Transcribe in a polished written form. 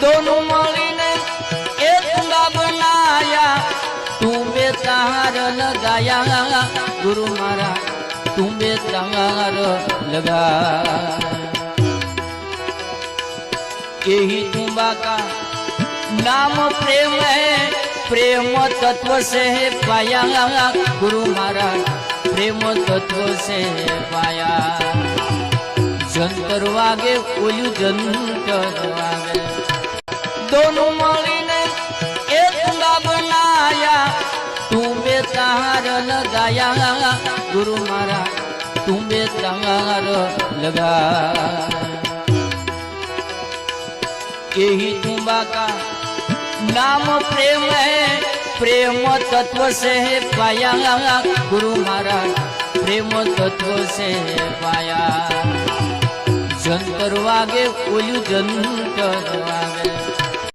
दोनों मळीने एक कुंडा बनाया तुम्हें तार लगाया गुरु मारा तुम्हें तार लगा यही तुम्बा का नाम प्रेम है प्रेम तत्व से पाया गुरु महाराज प्रेम तत्व से पाया जंतर वागे ओलू जंतर वागे दोनों मळीने एक कुंडा बनाया तुम्हें तार लगाया गुरु महाराज तुम्हें तार लगा यही तुम्बा का नाम प्रेम है प्रेम तत्व से पाया गुरु महाराज प्रेम तत्व से पाया जंतर वागे ओलू जंतर